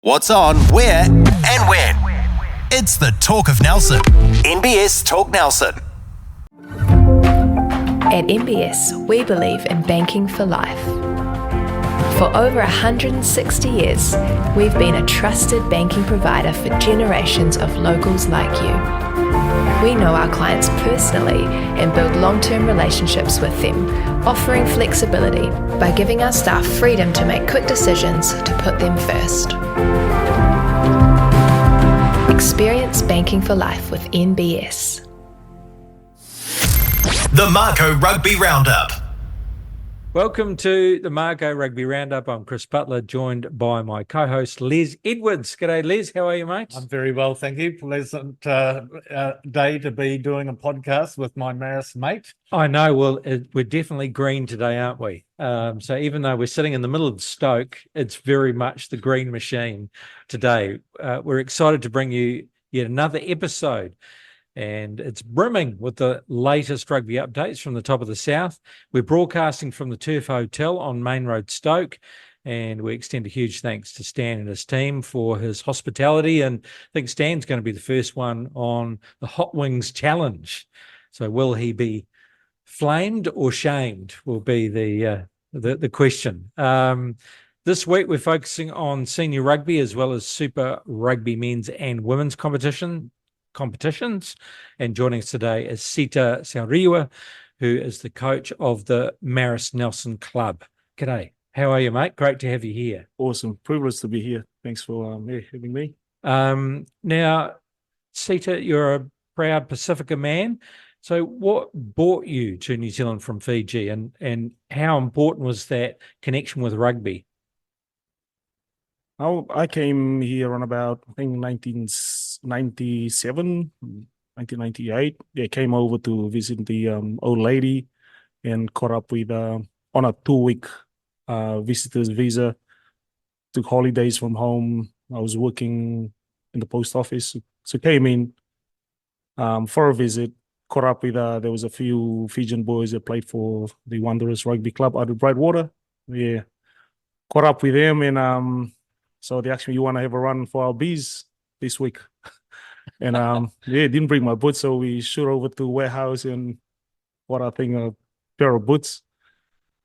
What's on, where, and when. It's the Talk of Nelson. NBS Talk Nelson. At NBS, we believe in banking for life. For over 160 years, we've been a trusted banking provider for generations of locals like you. We know our clients personally and build long-term relationships with them, offering flexibility by giving our staff freedom to make quick decisions to put them first. Experience banking for life with NBS. The Mako Rugby Roundup. Welcome to the Mako Rugby Roundup. I'm Chris Butler, joined by my co-host Les Edwards. G'day, Les. How are you, mate? I'm very well, thank you. Pleasant day to be doing a podcast with my Marist mate. I know. Well, we're definitely green today, aren't we? So even though we're sitting in the middle of Stoke, it's very much the green machine today. We're excited to bring you yet another episode. And it's brimming with the latest rugby updates from the top of the south. We're broadcasting from the Turf Hotel on Main Road, Stoke, and we extend a huge thanks to Stan and his team for his hospitality. And I think Stan's going to be the first one on the Hot Wings Challenge. So will he be flamed or shamed will be the question. This week we're focusing on senior rugby as well as Super Rugby men's and women's competitions. And joining us today is Seta Sauira, who is the coach of the Marist Nelson Club. G'day. How are you, mate? Great to have you here. Awesome. Privileged to be here. Thanks for having me. Now, Seta, you're a proud Pacifica man. So what brought you to New Zealand from Fiji and how important was that connection with rugby? I came here on about, I think, 1997, 1998. I came over to visit the old lady and caught up with, on a 2-week visitor's visa. Took holidays from home. I was working in the post office. So came in for a visit, caught up with, there was a few Fijian boys that played for the Wanderers Rugby Club out of Brightwater. Yeah, caught up with them and so they asked me, you want to have a run for our bees this week? And didn't bring my boots, so we shoot over to warehouse and bought, I think, a pair of boots.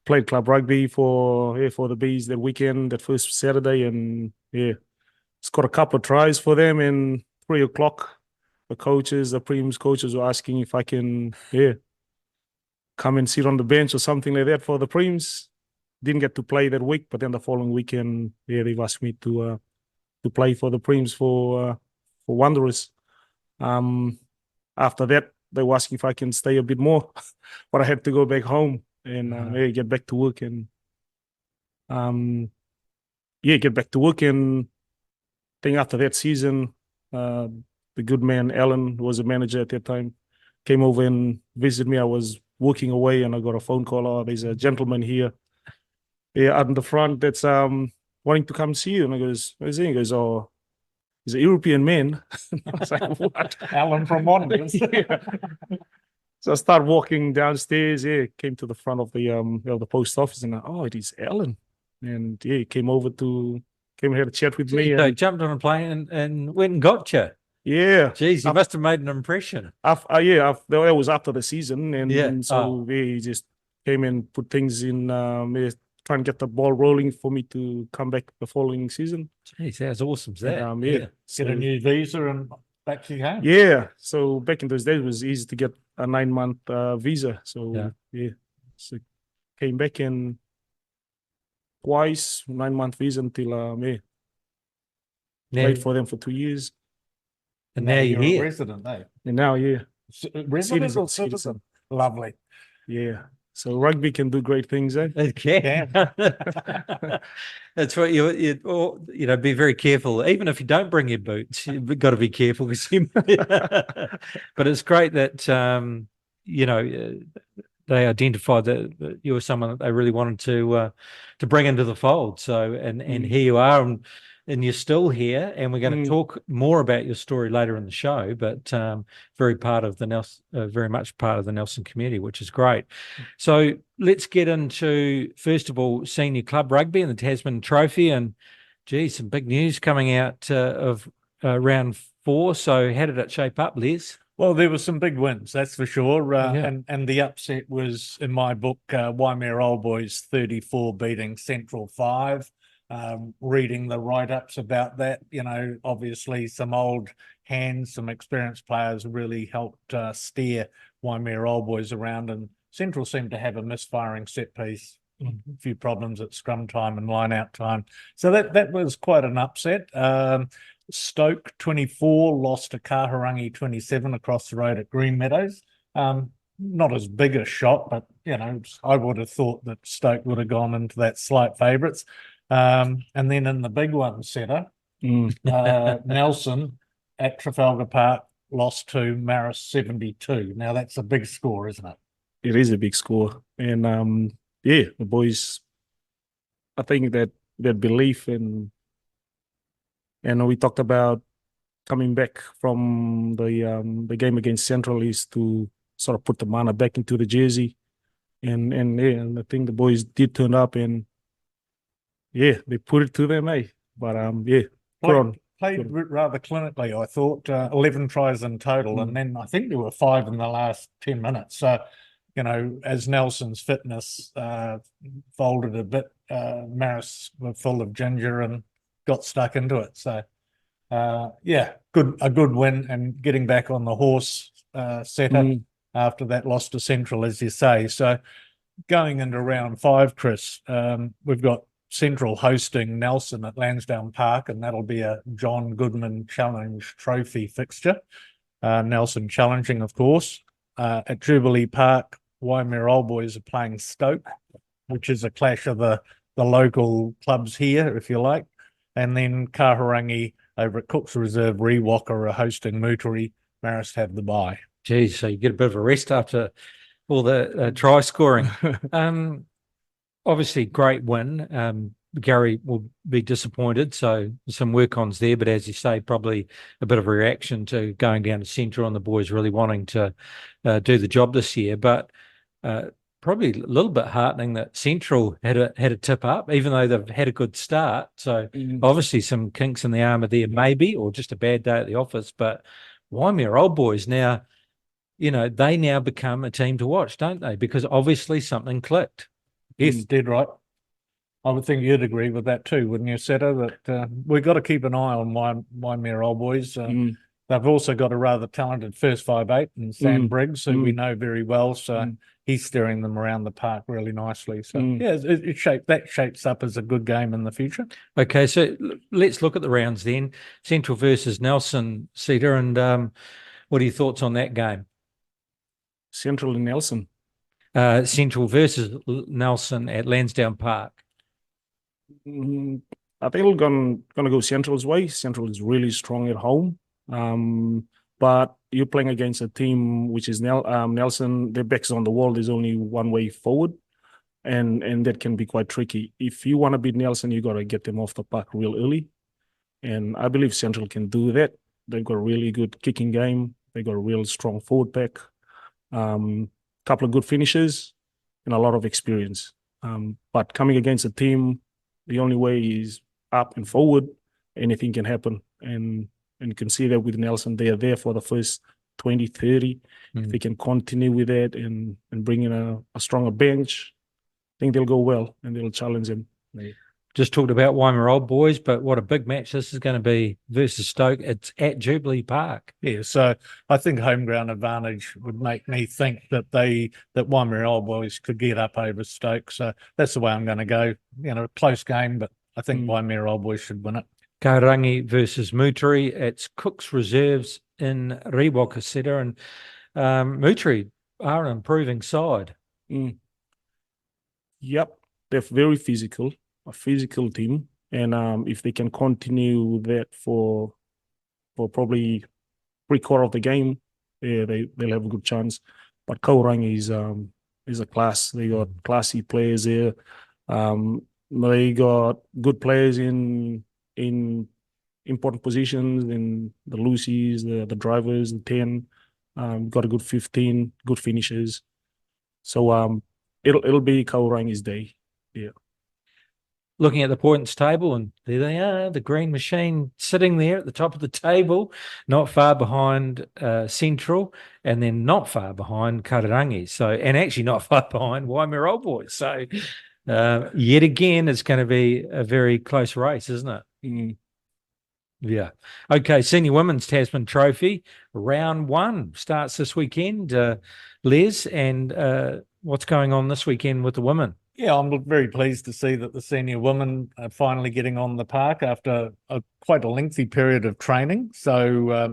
Played club rugby for the bees that weekend, that first Saturday, and scored a couple of tries for them. And 3 o'clock, the prems coaches were asking if I can come and sit on the bench or something like that for the prems. Didn't get to play that week, but then the following weekend, they've asked me to play for the prems for Wanderers. After that, they were asking if I can stay a bit more, but I had to go back home and get back to work and get back to work. And I think after that season, the good man Alan, who was a manager at that time, came over and visited me. I was working away, and I got a phone call. Oh, there's a gentleman here. Out in the front that's wanting to come see you. And I goes, what is he? He goes, oh, he's a European man. I was like, what? Alan from Wanderers. So I started walking downstairs, came to the front of the post office, and it is Alan. And he came and had a chat with me. So jumped on a plane and went and got you. Yeah. Jeez, you must have made an impression. That was after the season. And so he just came and put things in, trying to get the ball rolling for me to come back the following season. Jeez, that's awesome. That Get a new visa and back you home. Yeah, so back in those days, it was easy to get a 9-month visa. So so came back in twice, 9-month visa until played for them for 2 years. And now you're here. A resident, eh? And now, Resident or citizen? Lovely. Yeah. So rugby can do great things, eh? It can. That's what you be very careful. Even if you don't bring your boots, you've got to be careful. But it's great that they identified that you were someone that they really wanted to bring into the fold. So and here you are, and you're still here, and we're going to talk more about your story later in the show. But very much part of the Nelson community, which is great. So let's get into, first of all, senior club rugby and the Tasman Trophy. And Geez, some big news coming out of round 4. So how did it shape up, Les? Well, there were some big wins, that's for sure. Yeah. And the upset was, in my book, Waimea Old Boys 34 beating Central 5. Reading the write-ups about that, obviously some old hands, some experienced players really helped steer Waimea Old Boys around, and Central seemed to have a misfiring set piece, a few problems at scrum time and line-out time. So that was quite an upset. Stoke 24 lost to Kahurangi 27 across the road at Green Meadows. Not as big a shock, but I would have thought that Stoke would have gone into that slight favourites. And then in the big one, Seta, Nelson at Trafalgar Park lost to Marist 72. Now that's a big score, isn't it? It is a big score, and the boys, I think that belief and we talked about coming back from the game against Central is to sort of put the mana back into the jersey, and I think the boys did turn up, and they put it to them, But Played rather clinically, I thought. 11 tries in total, and then I think there were 5 in the last 10 minutes. So, as Nelson's fitness folded a bit, Marist were full of ginger and got stuck into it. So, a good win, and getting back on the horse, Seta, after that loss to Central, as you say. So, going into round 5, Chris, we've got Central hosting Nelson at Lansdowne Park, and that'll be a John Goodman Challenge Trophy fixture. Nelson challenging, of course. At Jubilee Park, Waimea Old Boys are playing Stoke, which is a clash of the local clubs here, if you like. And then Kahurangi over at Cook's Reserve, Rewalker are hosting Muteri. Marist have the bye. Geez, so you get a bit of a rest after all the try scoring. Obviously, great win. Gary will be disappointed, so some work-ons there. But as you say, probably a bit of a reaction to going down to Central and the boys really wanting to do the job this year. But probably a little bit heartening that Central had a tip up, even though they've had a good start. So obviously some kinks in the armour there, maybe, or just a bad day at the office. But Waimea Old Boys now, they now become a team to watch, don't they? Because obviously something clicked. Yes, dead right. I would think you'd agree with that too, wouldn't you, Seta? That we've got to keep an eye on Waimea Old Boys. They've also got a rather talented first 5'8" in Sam Briggs, who we know very well. So he's steering them around the park really nicely. So it shapes up as a good game in the future. Okay, so let's look at the rounds then. Central versus Nelson, Seta, and what are your thoughts on that game? Central and Nelson. Central versus Nelson at Lansdowne Park. I think we're gonna go Central's way. Central is really strong at home, but you're playing against a team which is Nelson. Their backs on the wall. There's only one way forward, and that can be quite tricky. If you want to beat Nelson, you got to get them off the park real early, and I believe Central can do that. They've got a really good kicking game. They got a real strong forward pack. Couple of good finishes and a lot of experience. But coming against a team, the only way is up and forward. Anything can happen. And you can see that with Nelson, they are there for the first 20, 30. If they can continue with that and bring in a stronger bench, I think they'll go well and they'll challenge them. Just talked about Waimea Old Boys, but what a big match this is going to be versus Stoke. It's at Jubilee Park. Yeah, so I think home ground advantage would make me think that Waimea Old Boys could get up over Stoke. So that's the way I'm going to go. Close game, but I think Waimea Old Boys should win it. Kahurangi versus Muteri. It's Cook's Reserves in Rewalker, Seta, and Muteri are an improving side. Yep, they're very physical. A physical team, and if they can continue that for probably 3/4 of the game, they'll have a good chance. But Kahurangi is a class. They got classy players there. They got good players in important positions in the Lucy's, the drivers, the 10. Got a good 15, good finishes. So it'll be Kahurangi's day. Yeah. looking at the points table, and there they are, the green machine sitting there at the top of the table, not far behind Central, and then not far behind Kararangi. So, and actually not far behind Waimea Old Boys. So, yet again, it's going to be a very close race, isn't it? Mm. Yeah. Okay. Senior Women's Tasman Trophy round 1 starts this weekend. Les, and what's going on this weekend with the women? Yeah, I'm very pleased to see that the senior women are finally getting on the park after quite a lengthy period of training. So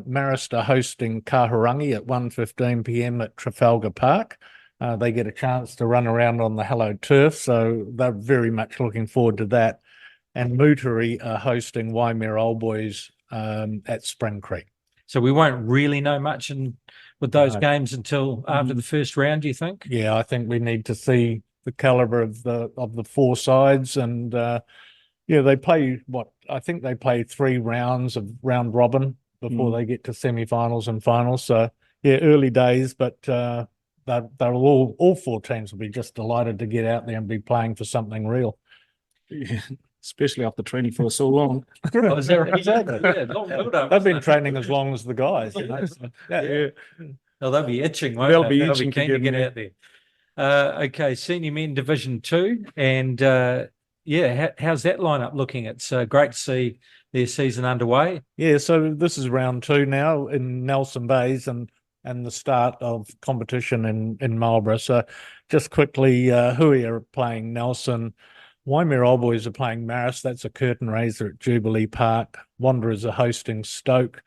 Marist are hosting Kahurangi at 1:15 p.m. at Trafalgar Park. They get a chance to run around on the hallowed turf, so they're very much looking forward to that. And Muteri are hosting Waimea Old Boys at Spring Creek. So we won't really know much with those games until after the first round, do you think? Yeah, I think we need to see the caliber of the 4 sides, and they play I think they play 3 rounds of round robin before they get to semi-finals and finals. So yeah, early days, but they're all 4 teams will be just delighted to get out there and be playing for something real. Yeah, especially after training for so long. Oh, is that right? Exactly. Yeah, long build-up, They've been training as long as the guys. Yeah. Oh, they'll be itching, won't They'll they? be They'll itching be keen to to get get in out there. Okay, Senior Men Division 2, and how's that lineup looking? It's great to see their season underway. Yeah, so this is round 2 now in Nelson Bays, and the start of competition in Marlborough. So just quickly, Hui are playing Nelson. Waimea Old Boys are playing Marist. That's a curtain raiser at Jubilee Park. Wanderers are hosting Stoke.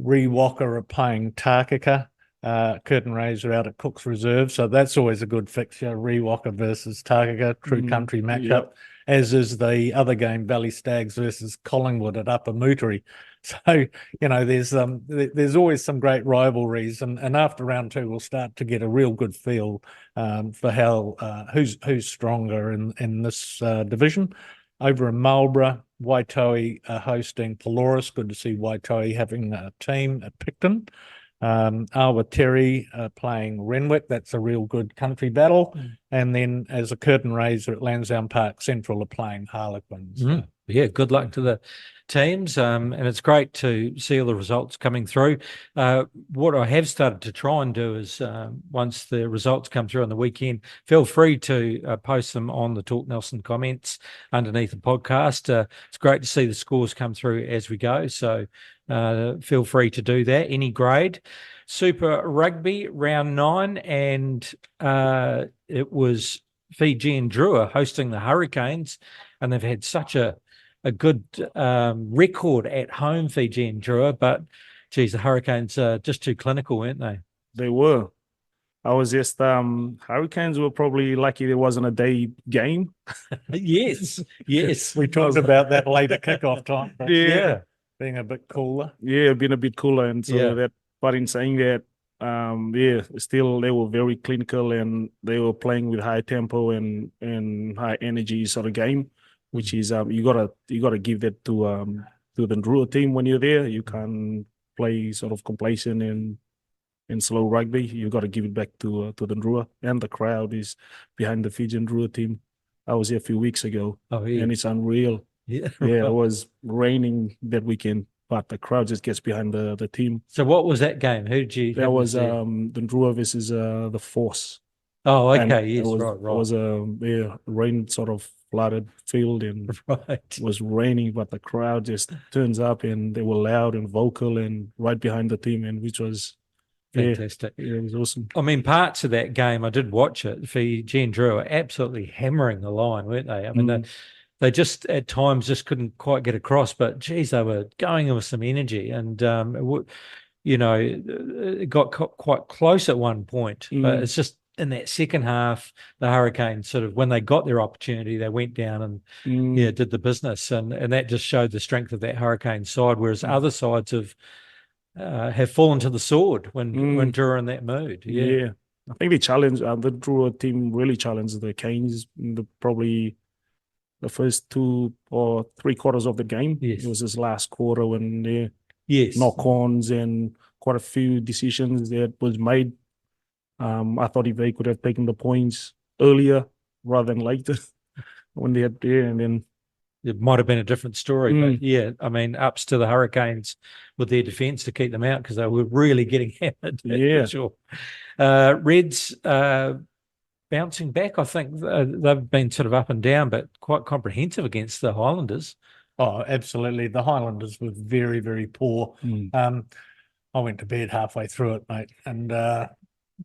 Rewalker are playing Takaka. Curtain raiser out at Cook's Reserve. So that's always a good fixture. Rewalker versus Takaka, true country matchup. Yep. As is the other game, Valley Stags versus Collingwood at Upper Muteri. So, there's always some great rivalries, and after round 2, we'll start to get a real good feel for how who's stronger in this division. Over in Marlborough, Waitoa are hosting Pelorus. Good to see Waitoa having a team at Picton. Awatiri are playing Renwick. That's a real good country battle. And then as a curtain raiser at Lansdowne Park, Central are playing Harlequins. Yeah, good luck to the teams. And it's great to see all the results coming through. What I have started to try and do is once the results come through on the weekend, feel free to post them on the Talk Nelson comments underneath the podcast. It's great to see the scores come through as we go. So feel free to do that, any grade. Super Rugby round 9, and it was Fiji and Drua hosting the Hurricanes, and they've had such a good record at home, Fiji and Drua, but geez, the Hurricanes are just too clinical, weren't they? They were. I was just Hurricanes were probably lucky there wasn't a day game. Yes. We talked about that later kickoff time. Yeah. Being a bit cooler. Yeah, being a bit cooler, and so but in saying that, still they were very clinical, and they were playing with high tempo and high energy sort of game, which is you gotta give that to the Drua team when you're there. You can't play sort of complacent and slow rugby. You got to give it back to the Drua, and the crowd is behind the Fijian Drua team. I was here a few weeks ago, and it's unreal. Yeah, it was raining that weekend, but the crowd just gets behind the team. So what was that game? Who did you? That was the Drua versus the Force. Oh, okay, And yes, it right. was rain sort of flooded field, and it was raining, but the crowd just turns up, and they were loud and vocal and right behind the team, and which was fantastic. Yeah, it was awesome. I mean, parts of that game, I did watch it. Fiji and Drew were absolutely hammering the line, weren't they? I mean, they just at times just couldn't quite get across, but geez, they were going in with some energy, and it got quite close at one point, but it's just in that second half, the Hurricanes sort of, when they got their opportunity, they went down and did the business, and that just showed the strength of that Hurricane side, whereas other sides have fallen to the sword when Drew are in that mood. Yeah. I think they challenged the Drew team really challenged the Canes in probably the first 2 or 3 quarters of the game. Yes. It was this last quarter when they knock-ons and quite a few decisions that was made. I thought if they could have taken the points earlier rather than later when they had and then it might have been a different story. But yeah, I mean, ups to the Hurricanes with their defence to keep them out because they were really getting hammered. Yeah. For sure. Reds bouncing back. I think they've been sort of up and down, but quite comprehensive against the Highlanders. Oh, absolutely. The Highlanders were very, very poor. I went to bed halfway through it, mate, and I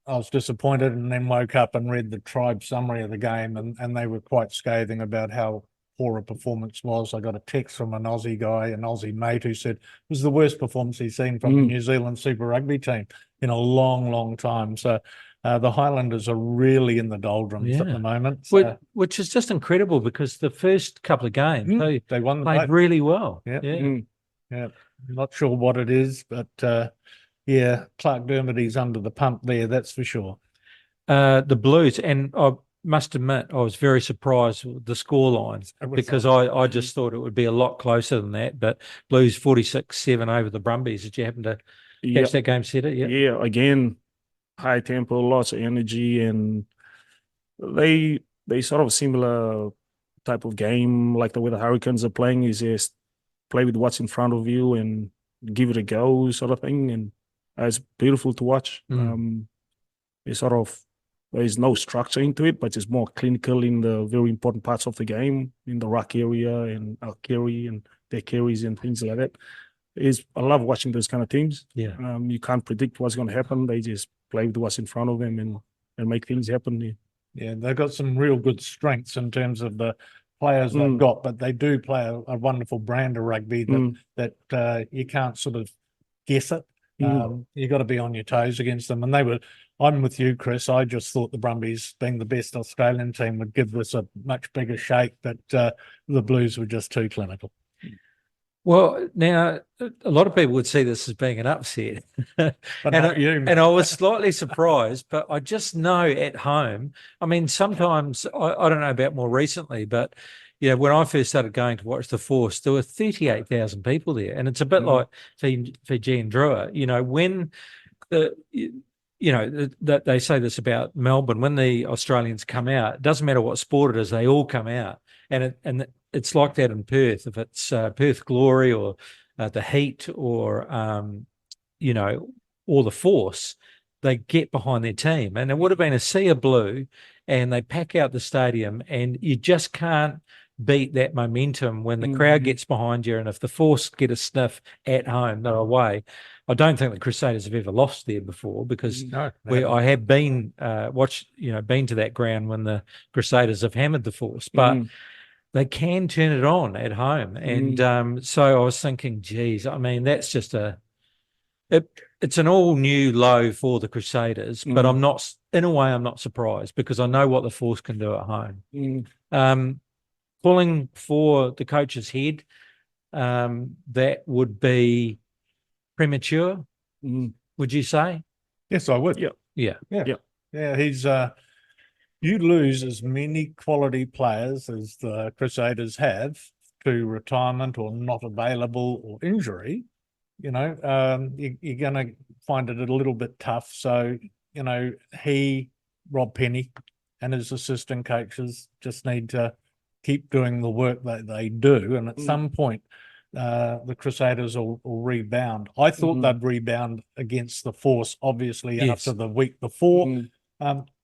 was disappointed, and then woke up and read the Tribe summary of the game, and they were quite scathing about how poor a performance was. I got a text from an Aussie guy, an Aussie mate, who said it was the worst performance he's seen from the New Zealand Super Rugby team in a long, long time. So the Highlanders are really in the doldrums at the moment. So, which is just incredible because the first couple of games they won the played vote. really well. Yeah. Not sure what it is, but yeah, Clark Dermody's under the pump there, that's for sure. The Blues, and I must admit, I was very surprised with the scoreline because I just thought it would be a lot closer than that. But Blues 46-7 over the Brumbies. Did you happen to catch that game, Seta? Yeah, again, high tempo, lots of energy, and they sort of similar type of game like the way the Hurricanes are playing is just play with what's in front of you and give it a go sort of thing. And it's beautiful to watch. It's sort of, there's no structure into it, but it's more clinical in the very important parts of the game, in the ruck area and our carry and their carries and things like that. I love watching those kind of teams. Yeah. You can't predict what's going to happen. They just play with what's in front of them and make things happen. Yeah, they've got some real good strengths in terms of the players they've got, but they do play a wonderful brand of rugby that you can't sort of guess it. You got to be on your toes against them. And I'm with you, Chris. I just thought the Brumbies, being the best Australian team, would give this a much bigger shake, but the Blues were just too clinical. Well, now a lot of people would see this as being an upset, But not you, mate. and I was slightly surprised. But I just know at home. I mean, sometimes I don't know about more recently, but when I first started going to watch the Force, there were 38,000 people there, and it's a bit like Fiji and Drua. When that they say this about Melbourne, when the Australians come out, it doesn't matter what sport it is, they all come out, and it's like that in Perth. If it's Perth Glory or the Heat or or the Force, they get behind their team. And it would have been a sea of blue, and they pack out the stadium, and you just can't beat that momentum when the crowd gets behind you. And if the Force get a sniff at home, they're away. I don't think the Crusaders have ever lost there before because I have been been to that ground when the Crusaders have hammered the Force, but they can turn it on at home. And so I was thinking, geez, I mean, that's just it's an all new low for the Crusaders, but I'm not surprised because I know what the Force can do at home. Pulling for the coach's head, that would be premature, would you say? Yes, I would. Yeah. He's you lose as many quality players as the Crusaders have to retirement or not available or injury, you're going to find it a little bit tough. So, Rob Penny and his assistant coaches just need to keep doing the work that they do. And at some point, the Crusaders will rebound. I thought they'd rebound against the Force, obviously, after the week before.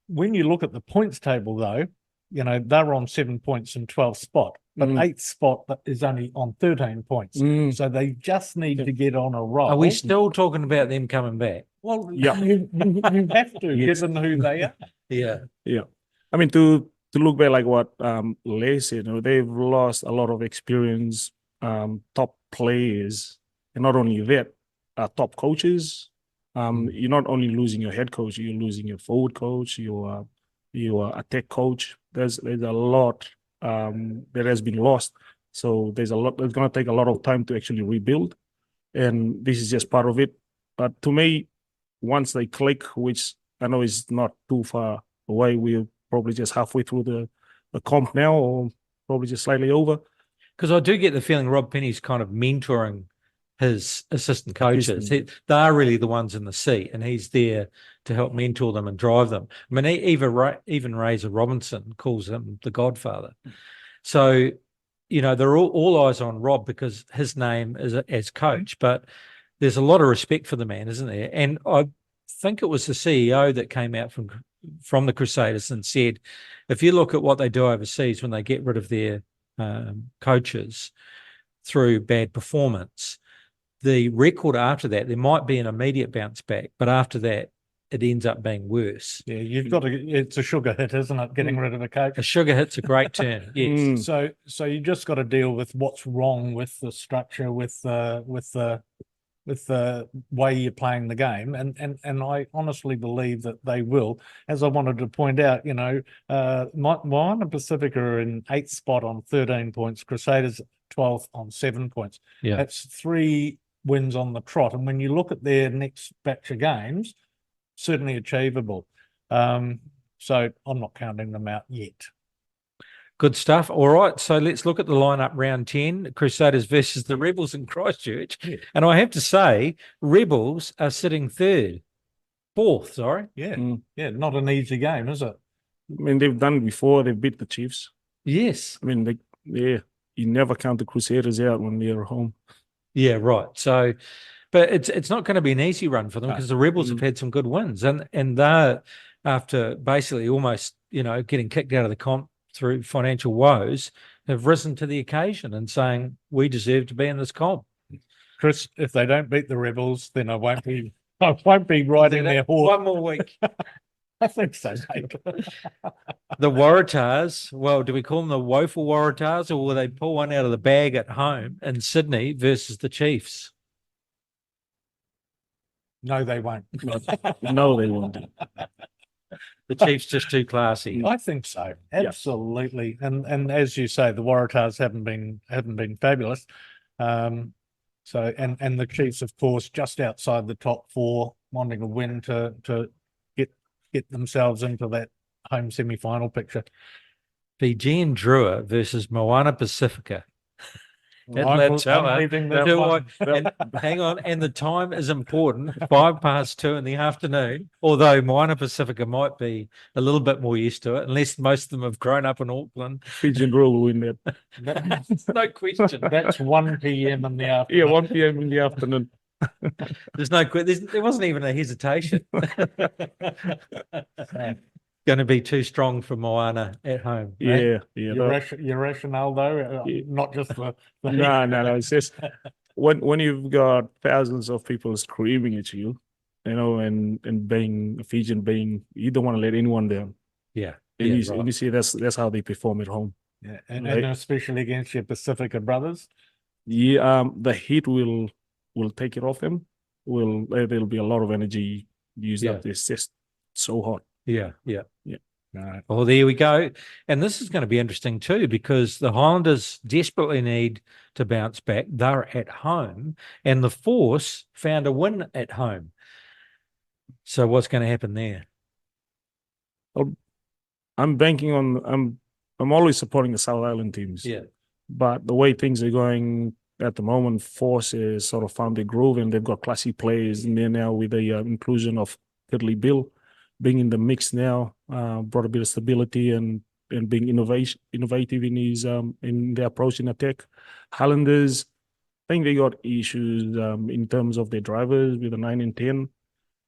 When you look at the points table, though, they're on 7 points in 12th spot, but 8th spot is only on 13 points. So they just need to get on a roll. Are we still talking about them coming back? Well, you have to, given who they are. Yeah. I mean, to look back like what Les said, they've lost a lot of experience, top players, and not only that, top coaches. You're not only losing your head coach, you're losing your forward coach, your attack coach. There's a lot that has been lost. So there's a lot that's going to take a lot of time to actually rebuild, and this is just part of it. But to me, once they click, which I know is not too far away, we're probably just halfway through the comp now, or probably just slightly over. Because I do get the feeling Rob Penny's kind of mentoring his assistant coaches. They are really the ones in the seat, and he's there to help mentor them and drive them. I mean, even Razor Robinson calls him the Godfather. So they're all eyes on Rob because his name is as coach, but there's a lot of respect for the man, isn't there? And I think it was the CEO that came out from the Crusaders and said, if you look at what they do overseas when they get rid of their coaches through bad performance, the record after that, there might be an immediate bounce back, but after that, it ends up being worse. Yeah, it's a sugar hit, isn't it? Getting rid of a coach. A sugar hit's a great term. Yes. So you just got to deal with what's wrong with the structure, with the way you're playing the game, and I honestly believe that they will. As I wanted to point out, Moana Pacifica are in 8th spot on 13 points, Crusaders 12th on 7 points. Yeah. That's 3 wins on the trot, and when you look at their next batch of games, certainly achievable. So I'm not counting them out yet. Good stuff. All right, so let's look at the lineup round 10, Crusaders versus the Rebels in Christchurch. Yeah. And I have to say, Rebels are sitting fourth, sorry. Yeah, yeah, not an easy game, is it? I mean, they've done it before. They've beat the Chiefs. Yes. I mean, you never count the Crusaders out when they're home. Yeah, right. So, but it's not going to be an easy run for them because the Rebels have had some good wins, and they're, after basically almost getting kicked out of the comp through financial woes, have risen to the occasion and saying we deserve to be in this comp. Chris, if they don't beat the Rebels, then I won't be riding their horse. One more week. I think so, mate. The Waratahs, well, do we call them the woeful Waratahs, or will they pull one out of the bag at home in Sydney versus the Chiefs? No, they won't. No, they won't. The Chiefs just too classy. I think so. Absolutely. And as you say, the Waratahs haven't been fabulous. So and the Chiefs, of course, just outside the top 4, wanting a win to get themselves into that home semi-final picture. Fijian Drua versus Moana Pacifica. I'm leaving that one. Hang on, and the time is important, 2:05 in the afternoon, although Moana Pacifica might be a little bit more used to it, unless most of them have grown up in Auckland. Fijian Drua will win that. No question. That's 1 p.m. in the afternoon. Yeah, 1 p.m. in the afternoon. There wasn't even a hesitation. Going to be too strong for Moana at home. Yeah, right? yeah. Your rationale, though, not just the No. It's just when you've got thousands of people screaming at you, and being Fijian, you don't want to let anyone down. Yeah. And you see that's how they perform at home. Yeah, and especially against your Pacifica brothers. Yeah, the heat will take it off them. There'll be a lot of energy used up. It's just so hot. Yeah. Right. Well, there we go. And this is going to be interesting too, because the Highlanders desperately need to bounce back. They're at home, and the Force found a win at home. So what's going to happen there? I'm banking on. I'm always supporting the South Island teams. Yeah. But the way things are going at the moment, Force has sort of found their groove, and they've got classy players in there now with the inclusion of Fiddly Bill being in the mix now, brought a bit of stability and being innovative in his in their approach in attack. Highlanders, I think they got issues in terms of their drivers with the 9 and 10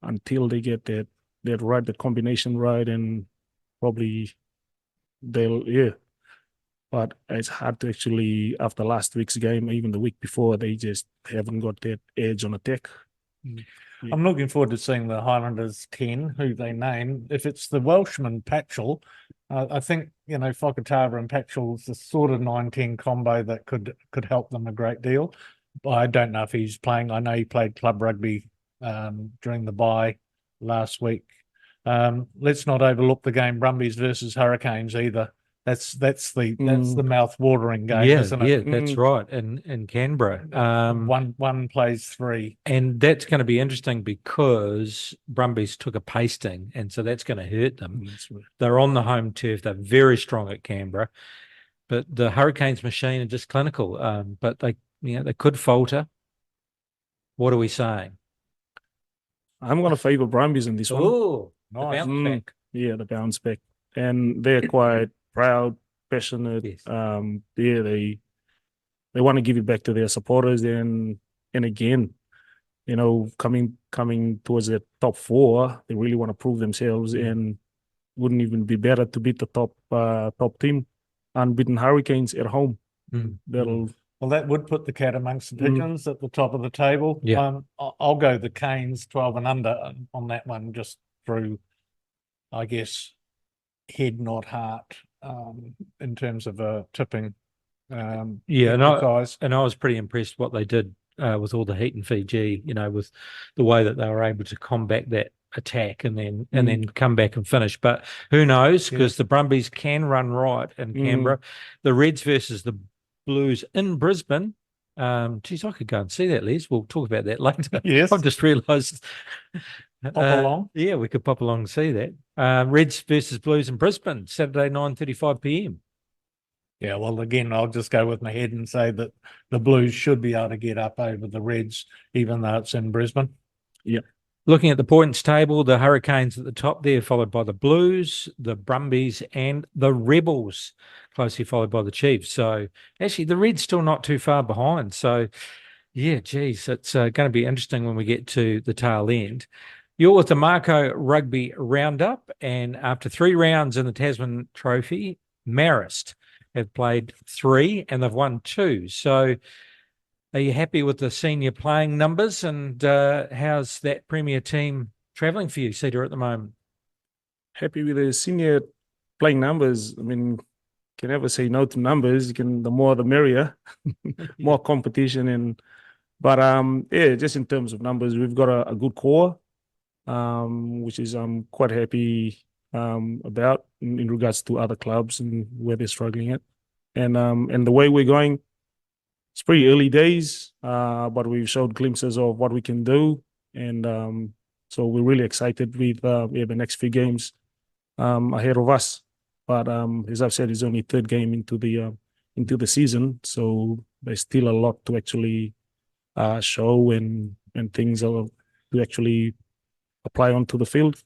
until they get that right, the combination right, and probably but it's hard to actually, after last week's game, even the week before, they just haven't got that edge on attack. Yeah. I'm looking forward to seeing the Highlanders 10, who they name. If it's the Welshman Patchell, I think, Fakatava and Patchell's the sort of 9-10 combo that could help them a great deal. But I don't know if he's playing. I know he played club rugby during the bye last week. Let's not overlook the game Brumbies versus Hurricanes either. That's the mouth-watering game, isn't it? Yeah, that's right. In Canberra, one plays 3, and that's going to be interesting because Brumbies took a pasting, and so that's going to hurt them. Right. They're on the home turf. They're very strong at Canberra, but the Hurricanes machine are just clinical. But they could falter. What are we saying? I'm going to favour Brumbies in this one. Oh, nice. the bounce back. Yeah, the bounce back, and they're quite proud, passionate. Yes. They they want to give it back to their supporters, and again, you know, coming towards the top 4, they really want to prove themselves, and wouldn't even be better to beat the top team, unbeaten Hurricanes at home. That'll Well, that would put the cat amongst the pigeons at the top of the table. Yeah. I'll go the Canes 12 and under on that one, just through, I guess, head, not heart, in terms of tipping. Yeah, and I was pretty impressed what they did with all the heat in Fiji, you know, with the way that they were able to combat that attack and then come back and finish. But who knows, because the Brumbies can run right in Canberra. The Reds versus the Blues in Brisbane. Geez, I could go and see that, Les. We'll talk about that later. Yes. I've just realised. Pop along. Yeah, we could pop along and see that. Reds versus Blues in Brisbane, Saturday, 9:35 p.m. Yeah, well, again, I'll just go with my head and say that the Blues should be able to get up over the Reds, even though it's in Brisbane. Yeah. Looking at the points table, the Hurricanes at the top there, followed by the Blues, the Brumbies, and the Rebels, closely followed by the Chiefs. So actually, the Reds still not too far behind. So, yeah, geez, it's going to be interesting when we get to the tail end. You're with the Mako Rugby Roundup, and after 3 rounds in the Tasman Trophy, Marist have played 3 and they've won 2. So are you happy with the senior playing numbers, and how's that Premier team travelling for you, Seta, at the moment? Happy with the senior playing numbers. I mean, can never say no to numbers. The more the merrier, more competition. But yeah, just in terms of numbers, we've got a good core, which is I'm quite happy about in regards to other clubs and where they're struggling at, and the way we're going. It's pretty early days, but we've showed glimpses of what we can do, and so we're really excited with the next few games ahead of us. But as I've said, it's only 3rd game into the season, so there's still a lot to actually show and things to actually apply onto the field.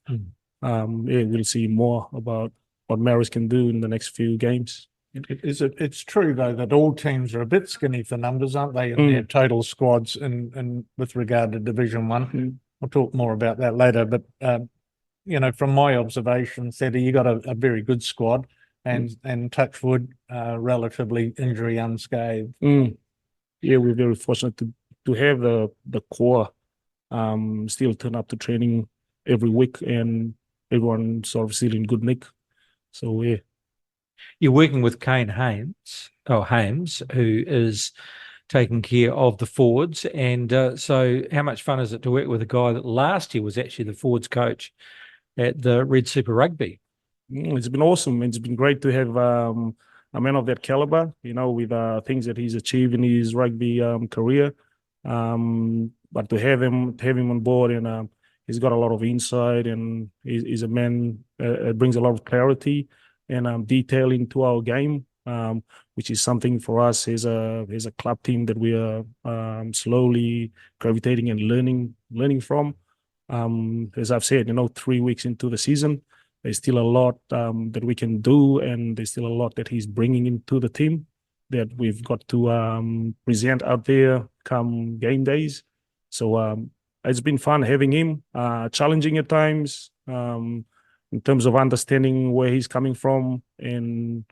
Yeah, we'll see more about what Marist can do in the next few games. It's true though that all teams are a bit skinny for numbers, aren't they, in their total squads and with regard to Division 1. We'll talk more about that later, but you know, from my observation, Seta, you got a very good squad, and touch wood, relatively injury unscathed. Yeah, we're very fortunate to have the core still turn up to training every week, and everyone sort of still in good nick. So yeah. You're working with Kane Hames, who is taking care of the forwards. And so how much fun is it to work with a guy that last year was actually the forwards coach at the Red Super Rugby? It's been awesome. It's been great to have a man of that caliber, you know, with things that he's achieved in his rugby career. But to have him on board, and he's got a lot of insight, and he's a man brings a lot of clarity and detail into our game, which is something for us as a club team that we are slowly gravitating and learning from. As I've said, you know, 3 weeks into the season, there's still a lot that we can do, and there's still a lot that he's bringing into the team that we've got to present out there come game days. So it's been fun having him, challenging at times, in terms of understanding where he's coming from, and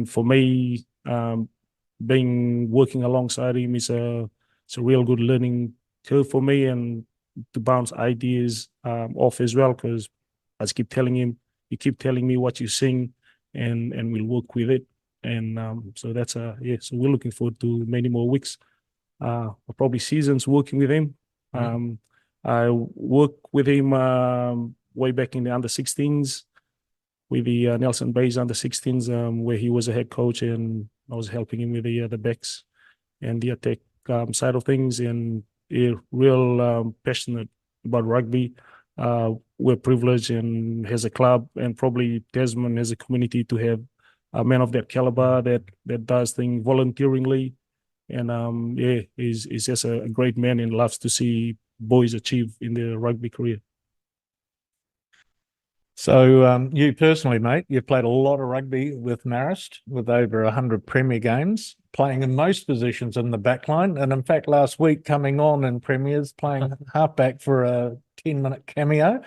for me, working alongside him is it's a real good learning curve for me, and to bounce ideas off as well, because I just keep telling him, you keep telling me what you sing, and we'll work with it. And so that's so we're looking forward to many more weeks, or probably seasons working with him. I worked with him way back in the under-16s with the Nelson Bays under-16s, where he was a head coach, and I was helping him with the backs and the attack side of things, and real passionate about rugby. We're privileged, and as a club, and probably Tasman as a community, to have a man of that caliber that does things volunteeringly, and he's just a great man and loves to see boys achieve in their rugby career. So you personally, mate, you've played a lot of rugby with Marist, with over 100 Premier games, playing in most positions in the back line. And in fact, last week coming on in Premiers, playing halfback for a 10-minute cameo.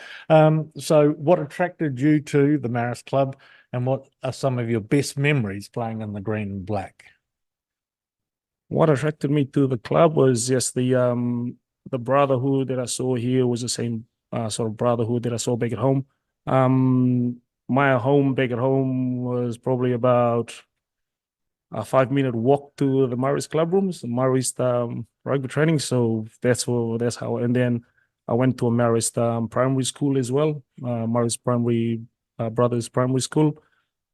So what attracted you to the Marist club, and what are some of your best memories playing in the green and black? What attracted me to the club was just the brotherhood that I saw here was the same sort of brotherhood that I saw back at home. My home back at home was probably about a 5-minute walk to the Marist club rooms, the Marist rugby training. So that's how. And then I went to a Marist primary school as well, Marist Primary Brothers Primary School,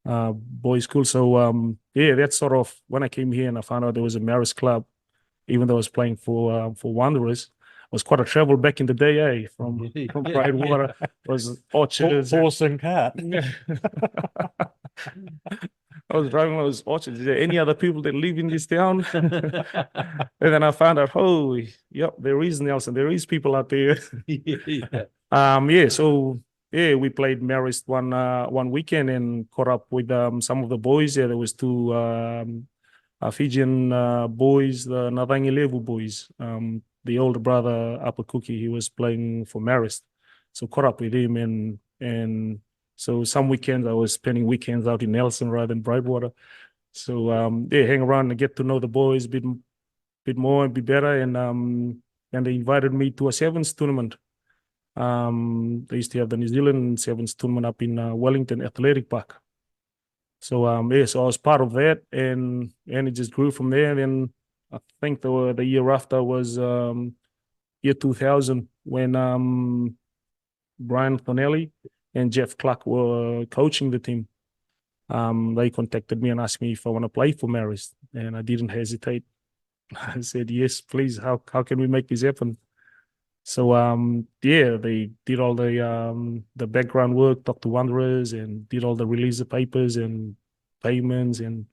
boys' school. So yeah, that's sort of when I came here and I found out there was a Marist club, even though I was playing for Wanderers. It was quite a travel back in the day, from Brightwater. It was orchards. Horse and cart. I was driving those orchards. Is there any other people that live in this town? And then I found out, oh, yep, there is Nelson. There is people out there. Yeah. So yeah, we played Marist one weekend and caught up with some of the boys. Yeah, there was two Fijian boys, the Navangi level boys. The older brother, Upper Cookie, he was playing for Marist. So caught up with him and so some weekends I was spending weekends out in Nelson rather than Brightwater. So yeah, hang around and get to know the boys a bit more and be better. And they invited me to a sevens tournament. They used to have the New Zealand sevens tournament up in Wellington Athletic Park. So yeah, so I was part of that, and it just grew from there. And then I think the year after was year 2000 when Brian Thornelly and Jeff Clark were coaching the team. They contacted me and asked me if I want to play for Marist, and I didn't hesitate. I said, yes, please. How can we make this happen? So yeah, they did all the background work, talked to Wanderers, and did all the release of papers and payments, and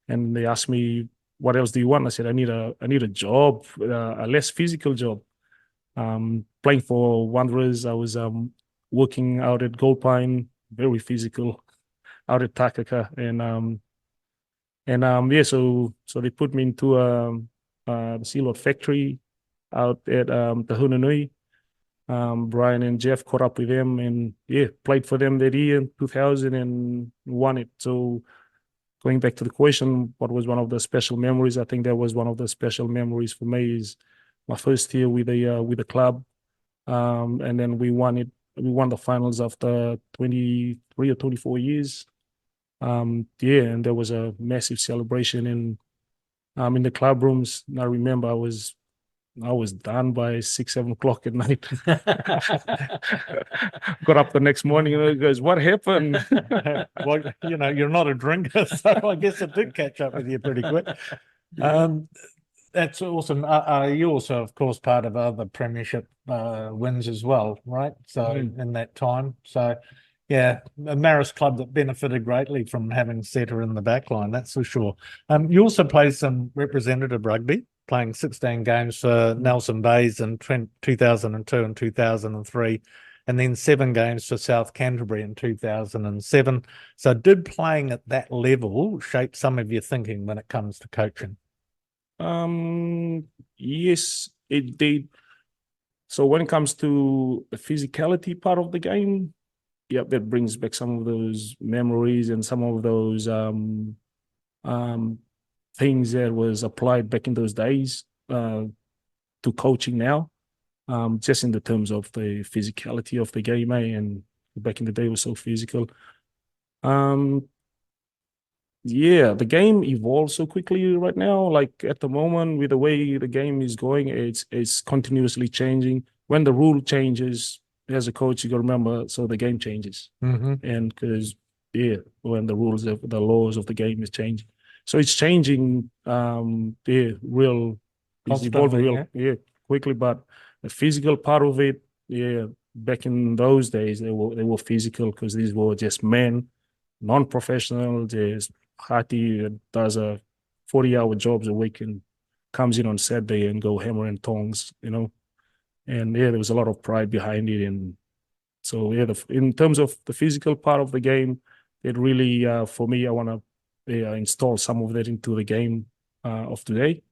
they asked me, what else do you want? I said, I need a job, a less physical job. Playing for Wanderers, I was working out at Gold Pine, very physical, out at Takaka, and yeah, so they put me into the Sealord factory out at the Hunanui. Brian and Jeff caught up with them, and yeah, played for them that year in 2000 and won it. So going back to the question, what was one of the special memories? I think that was one of the special memories for me is my first year with the club, and then we won it. We won the finals after 23 or 24 years. Yeah, and there was a massive celebration in the club rooms. And I remember I was done by 6-7 o'clock at night. Got up the next morning and it goes, what happened? Well, you're not a drinker, so I guess it did catch up with you pretty quick. That's awesome. You also, of course, part of other premiership wins as well, right? So in that time, so yeah, a Marist club that benefited greatly from having Seta in the back line, that's for sure. You also played some representative rugby, playing 16 games for Nelson Bays in 2002 and 2003, and then 7 games for South Canterbury in 2007. So did playing at that level shape some of your thinking when it comes to coaching? Yes, it did. So when it comes to the physicality part of the game, yeah, that brings back some of those memories and some of those things that was applied back in those days to coaching now, just in the terms of the physicality of the game, and back in the day it was so physical. Yeah, the game evolves so quickly right now. Like at the moment, with the way the game is going, it's continuously changing. When the rule changes, as a coach, you got to remember, so the game changes. And because when the rules of the laws of the game is changing, so it's changing. It's evolving quickly. But the physical part of it, back in those days, they were physical because these were just men, non-professional, just Hati does a 40-hour jobs a week and comes in on Saturday and go hammer and tongs, and there was a lot of pride behind it, and So yeah, in terms of the physical part of the game, it really for me, I want to install some of that into the game of today.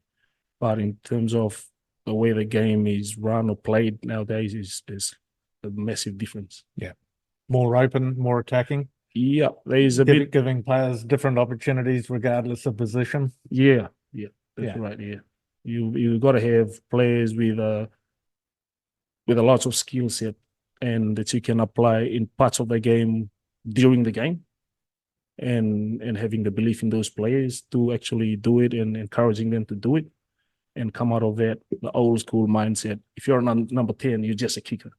But in terms of the way the game is run or played nowadays, there's a massive difference. Yeah. More open, more attacking. Yeah, there's a bit Giving players different opportunities regardless of position. Yeah, that's Yeah. right. Yeah, you got to have players with a lots of skill set, and that you can apply in parts of the game during the game, and having the belief in those players to actually do it and encouraging them to do it, and come out of that the old school mindset. If you're number 10, you're just a kicker,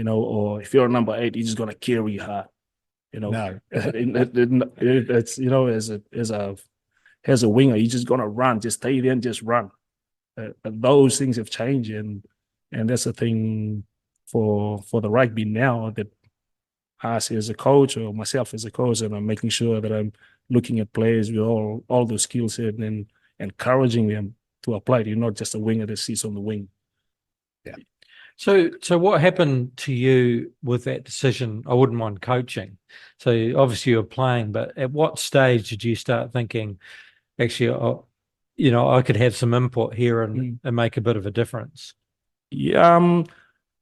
or if you're number 8, you're just gonna carry hard. No. It's as a winger, you're just gonna run, just stay there and just run. Those things have changed, and that's the thing for the rugby now, that us as a coach, or myself as a coach, and I'm making sure that I'm looking at players with all those skill set and encouraging them to apply it. You're not just a winger that sits on the wing. Yeah. So what happened to you with that decision? I wouldn't mind coaching. So obviously you're playing, but at what stage did you start thinking, actually, I could have some input here and make a bit of a difference? Yeah, I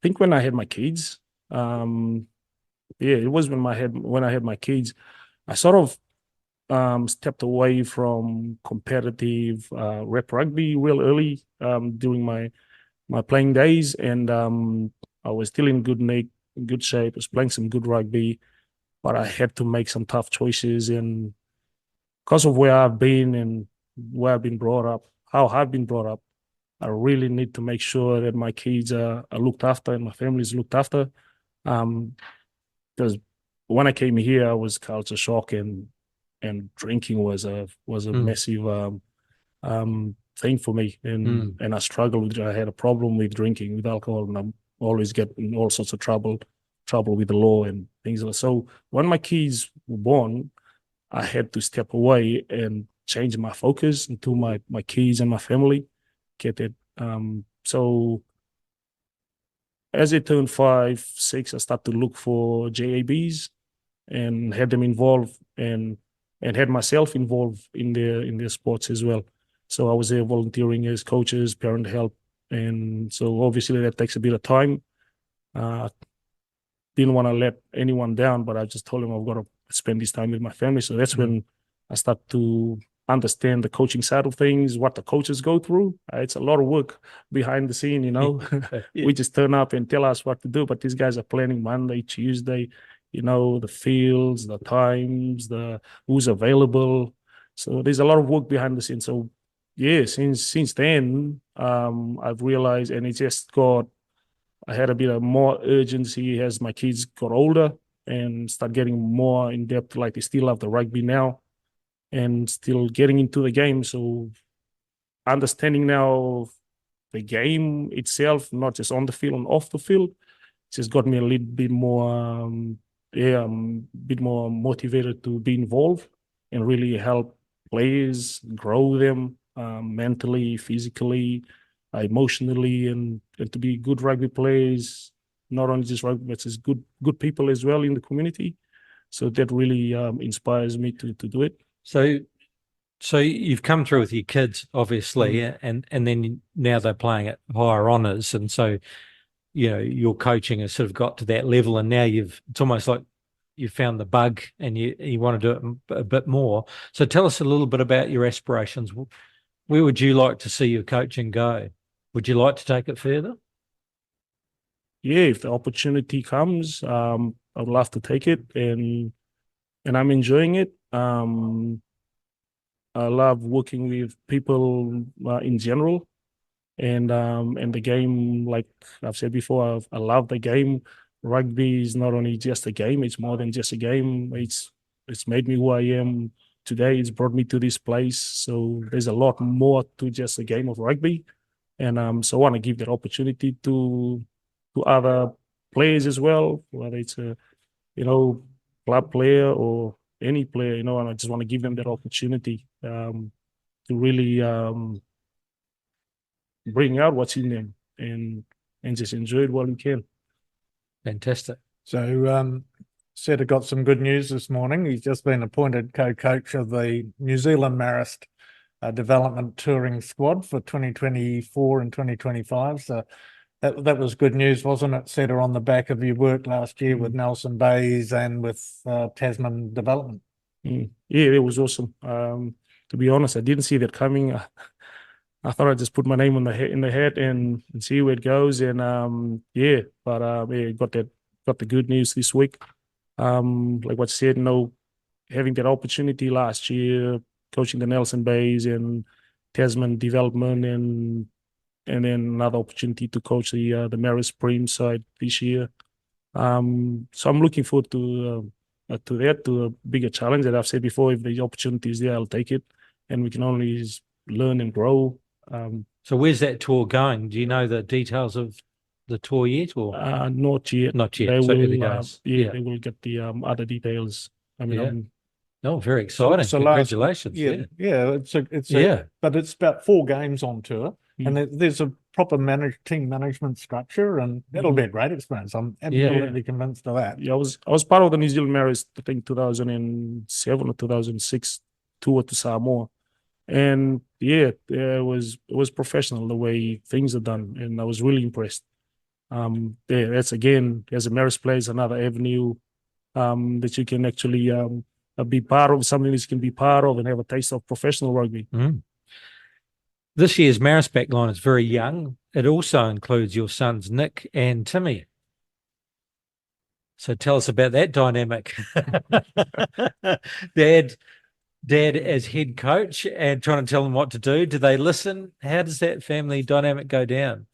think when I had my kids, it was when I had my kids, I sort of stepped away from competitive rep rugby real early during my playing days, and I was still in good shape. I was playing some good rugby, but I had to make some tough choices, and because of where I've been and where I've been brought up, how I've been brought up, I really need to make sure that my kids are looked after and my family is looked after. Because when I came here, I was culture shock, and drinking was a massive thing for me, and I struggled. I had a problem with drinking, with alcohol, and I'm always getting all sorts of trouble with the law and things like that. So when my kids were born, I had to step away and change my focus into my kids and my family. Get it. So as they turned 5, 6, I started to look for JABs and had them involved, and had myself involved in their sports as well. So I was there volunteering as coaches, parent help, and so obviously that takes a bit of time. Didn't want to let anyone down, but I just told them I've got to spend this time with my family. So that's when I start to understand the coaching side of things, what the coaches go through. It's a lot of work behind the scene, We just turn up and tell us what to do, but these guys are planning Monday, Tuesday, the fields, the times, the who's available. So there's a lot of work behind the scenes. So yeah, since then, I've realized, and I had a bit of more urgency as my kids got older and start getting more in depth. Like, they still love the rugby now and still getting into the game. So understanding now the game itself, not just on the field and off the field, just got me a little bit more, bit more motivated to be involved and really help players, grow them mentally, physically, emotionally, and to be good rugby players, not only just rugby, but just good people as well in the community. So that really inspires me to do it. So you've come through with your kids, obviously, and then now they're playing at higher honours, and so your coaching has sort of got to that level, and now it's almost like you found the bug and you want to do it a bit more. So tell us a little bit about your aspirations. Where would you like to see your coaching go? Would you like to take it further? Yeah, if the opportunity comes, I'd love to take it, and I'm enjoying it. I love working with people in general, and the game. Like I've said before, I love the game. Rugby is not only just a game; it's more than just a game. It's made me who I am today. It's brought me to this place. So there's a lot more to just a game of rugby, and so I want to give that opportunity to other players as well, whether it's a club player or any player, and I just want to give them that opportunity to really bring out what's in them and just enjoy it while you can. Fantastic. So Seta got some good news this morning. He's just been appointed co-coach of the New Zealand Marist development touring squad for 2024 and 2025. So that was good news, wasn't it, Seta, on the back of your work last year with Nelson Bays and with Tasman Development? Yeah, it was awesome. To be honest, I didn't see that coming. I thought I'd just put my name on in the hat and see where it goes. And yeah, got the good news this week. Like what you said, having that opportunity last year, coaching the Nelson Bays and Tasman Development, and then another opportunity to coach the Marist Prem side this year. So I'm looking forward to a bigger challenge. That I've said before, if the opportunity is there, I'll take it, and we can only learn and grow. So where's that tour going? Do you know the details of the tour yet, or not yet? Not yet. They So will, early days. they will get the other details. I mean, Oh, very exciting! So Congratulations! But it's about 4 games on tour, and there's a proper team management structure, and it'll be a great experience. I'm absolutely convinced of that. Yeah, I was part of the New Zealand Marist, I think 2007 or 2006 tour to Samoa, and it was professional the way things are done, and I was really impressed. That's again, as a Marist plays, another avenue that you can actually be part of, something that you can be part of and have a taste of professional rugby. This year's Marist backline is very young. It also includes your sons Nick and Timmy. So tell us about that dynamic. Dad as head coach and trying to tell them what to do. Do they listen? How does that family dynamic go down?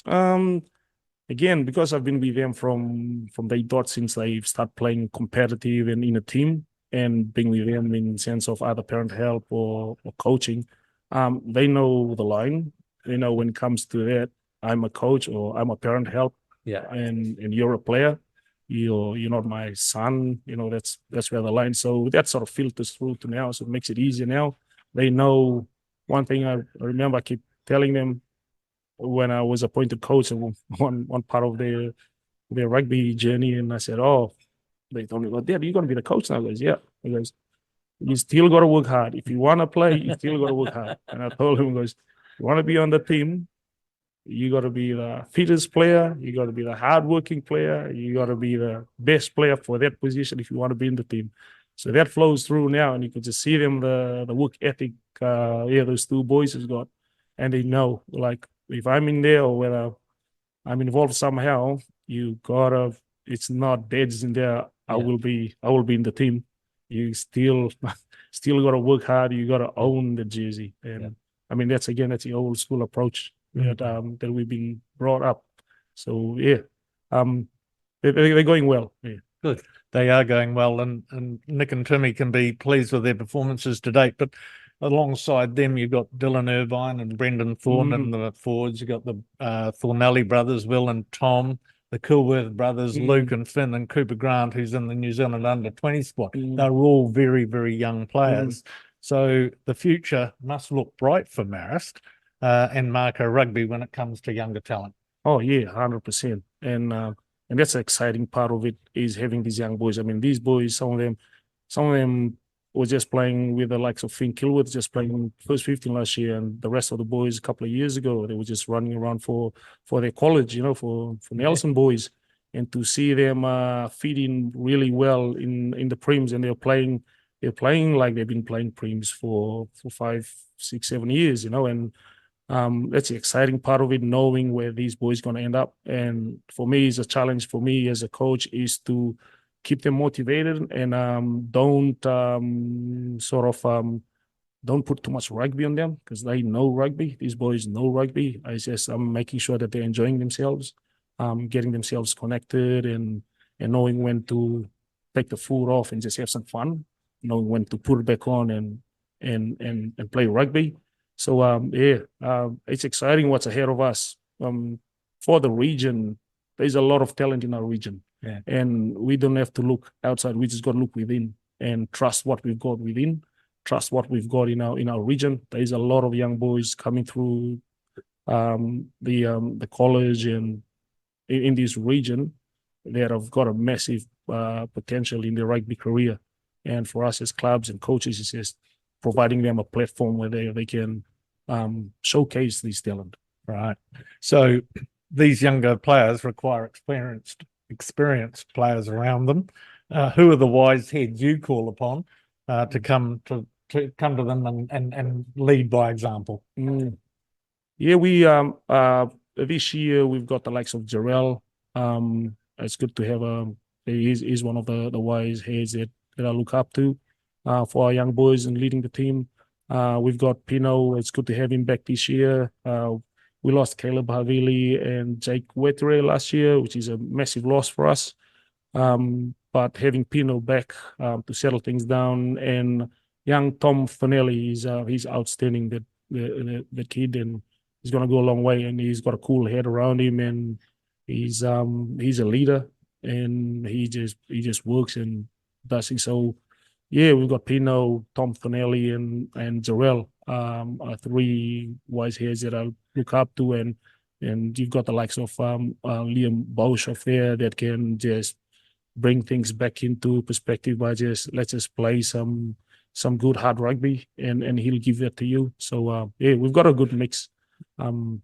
Again, because I've been with them from day dot since they start playing competitive and in a team, and being with them in the sense of either parent help or coaching, they know the line. They know when it comes to that, I'm a coach or I'm a parent help. Yeah. And you're a player. You're not my son. That's where the line. So that sort of filters through to now. So it makes it easier now. They know one thing I remember I keep telling them when I was appointed coach of one part of their rugby journey, and I said, they told me, well, Dad, you're going to be the coach now. He goes, yeah. He goes, you still got to work hard. If you want to play, you still got to work hard. And I told him, he goes, you want to be on the team, you got to be the fittest player, you got to be the hardworking player, you got to be the best player for that position if you want to be in the team. So that flows through now, and you can just see them, the work ethic, those 2 boys has got. And they know, like, if I'm in there or whether I'm involved somehow, it's not Dad's in there. I will be in the team. You still got to work hard. You got to own the jersey. And I mean, that's the old school approach that we've been brought up. So they're going well. Yeah. Good. They are going well, and Nick and Timmy can be pleased with their performances to date. But alongside them, you've got Dylan Irvine and Brendan Thorne in the forwards. You've got the Thornelli brothers, Will and Tom, the Kilworth brothers, Luke and Finn, and Cooper Grant, who's in the New Zealand under-20 squad. They're all very, very young players. So the future must look bright for Marist and Mako Rugby when it comes to younger talent. Oh, yeah, 100%. And that's the exciting part of it, is having these young boys. I mean, these boys, some of them were just playing with the likes of Finn Kilworth, just playing first 15 last year, and the rest of the boys a couple of years ago, they were just running around for their college, for Nelson boys, and to see them fit in really well in the prems, and they're playing like they've been playing prems for 5, 6, 7 years, and that's the exciting part of it, knowing where these boys going to end up. And for me, it's a challenge for me as a coach is to keep them motivated and don't put too much rugby on them, because they know rugby. These boys know rugby. I'm making sure that they're enjoying themselves, getting themselves connected, and knowing when to take the foot off and just have some fun, knowing when to put it back on and play rugby. So it's exciting what's ahead of us. For the region, there's a lot of talent in our region. Yeah. And we don't have to look outside. We just got to look within and trust what we've got within, trust what we've got in our region. There's a lot of young boys coming through the college and in this region that have got a massive potential in their rugby career. And for us as clubs and coaches, it's just providing them a platform where they can showcase this talent. Right. So these younger players require experienced players around them. Who are the wise heads you call upon to come to them and lead by example? Yeah, we this year we've got the likes of Jarrell. It's good to have he's one of the wise heads that I look up to for our young boys and leading the team. We've got Pino. It's good to have him back this year. We lost Caleb Havili and Jake Wettere last year, which is a massive loss for us. But having Pino back to settle things down, and young Tom Fanelli, he's outstanding. The kid, and he's going to go a long way. And he's got a cool head around him, and he's a leader, and he just works and does it. So yeah, we've got Pino, Tom Fanelli, and Jarrell, are three wise heads that I look up to, and you've got the likes of Liam Bausch there that can just bring things back into perspective by let's just play some good hard rugby, and he'll give that to you. So yeah, we've got a good mix. Going